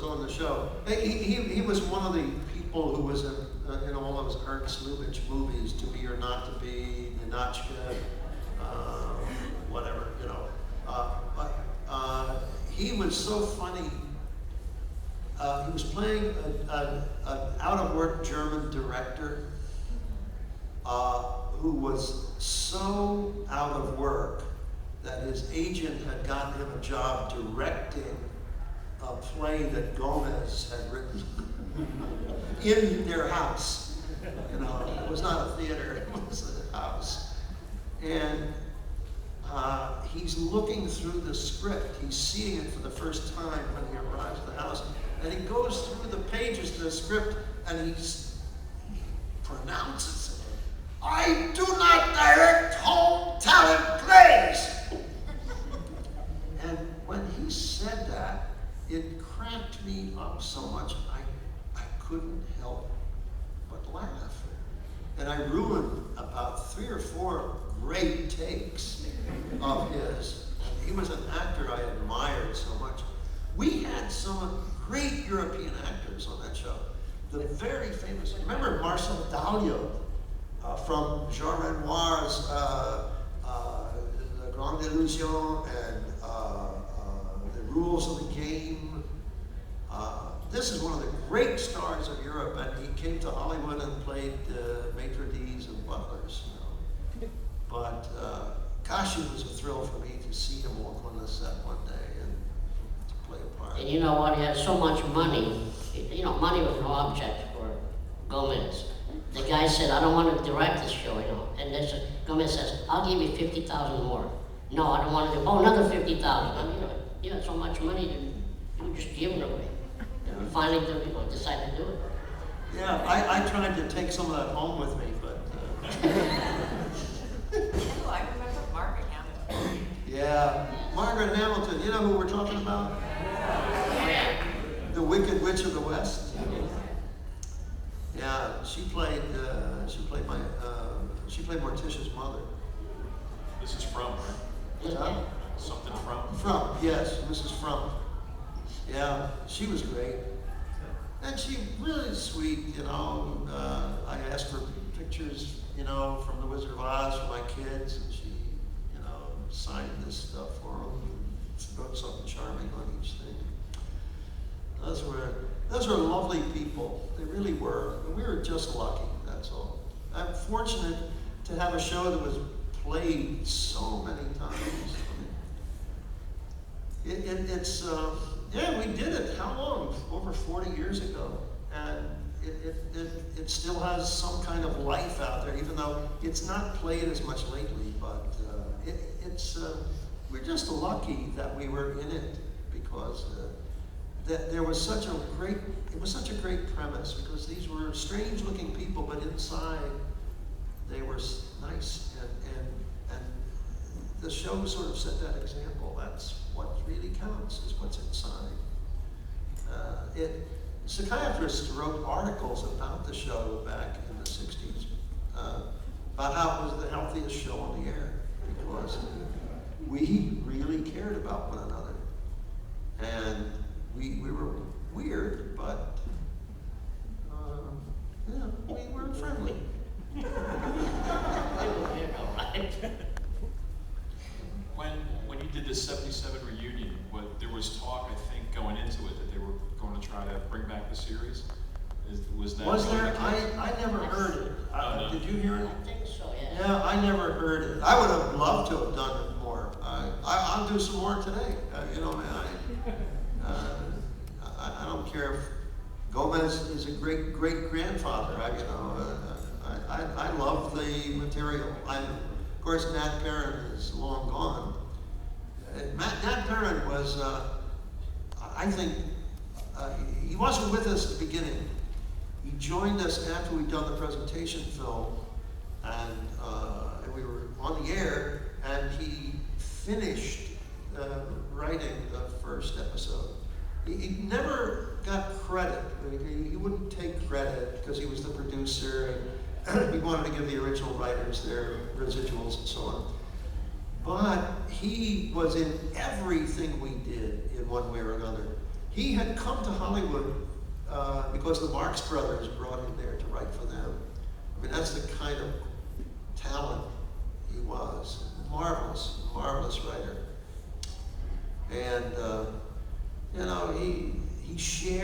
was on the show. He was one of the people who was in all those Ernst Lubitsch movies, To Be or Not to Be, Ninotchka, whatever, you know. But he was so funny. He was playing an out-of-work German director who was so out of work that his agent had gotten him a job directing a play that Gomez had written in their house. You know, it was not a theater, it was a house. And he's looking through the script. He's seeing it for the first time when he arrives at the house. And he goes through the pages to the script and he pronounces it. I do not direct home talent plays. And when he said that, it cracked me up so much I couldn't help but laugh. And I ruined about 3 or 4 great takes of his. And he was an actor I admired so much. We had some great European actors on that show. The very famous, remember Marcel Dalio from Jean Renoir's The Grande Illusion and The Rules of the Game. This is one of the great stars of Europe, and he came to Hollywood and played maitre d's and butlers, you know. But gosh, it was a thrill for me to see him walk on the set one day and to play a part. And you know what? He had so much money. You know, money was no object for Gomez. The guy said, "I don't want to direct this show," you know. And then Gomez says, "I'll give you 50,000 more." "No, I don't want to do. Oh, another 50,000. I mean, you had so much money, you just give it away. And finally, decided to do it. Yeah, I tried to take some of that home with me, but. Oh, I remember Margaret Hamilton. Yeah, Margaret Hamilton. You know who we're talking about? The Wicked Witch of the West. Yeah, she played Morticia's mother. This is From, right? Huh? Something From? From, yes, Mrs. From. Yeah, she was great. And she really sweet, you know. I asked for pictures, you know, from The Wizard of Oz for my kids, and she, you know, signed this stuff for them. Wrote something charming on each thing. Those were lovely people. They really were. We were just lucky, that's all. I'm fortunate to have a show that was played so many times. Yeah, we did it. How long? Over 40 years ago. And it still has some kind of life out there, even though it's not played as much lately. But we're just lucky that we were in it, because that there was such a great premise, because these were strange-looking people, but inside they were nice, and the show sort of set that example. That's what really counts, is what's inside. Psychiatrists wrote articles about the show back in the 60s, about how it was the healthiest show on the air, because we really cared about one another. And we were weird, but yeah, we were friendly. When you did the 77 reunion, there was talk, I think, going into it that they were going to try to bring back the series. Was there? I never heard it. No. Did you hear it? I think so, yeah. Yeah, I never heard it. I would have loved to have done it more. I'll do some more today. You know, man, I don't care if Gomez is a great grandfather. I love the material. Of course, Nat Perrin is long gone. Nat Perrin was, I think, he wasn't with us at the beginning. He joined us after we'd done the presentation film, and we were on the air, and he finished writing the first episode. He never got credit. He wouldn't take credit because he was the producer, and he wanted to give the original writers their residuals and so on. But he was in everything we did in one way or another. He had come to Hollywood because the Marx Brothers brought him there to write for them. I mean, that's the kind of talent he was. Marvelous, marvelous writer. And, you know, he shared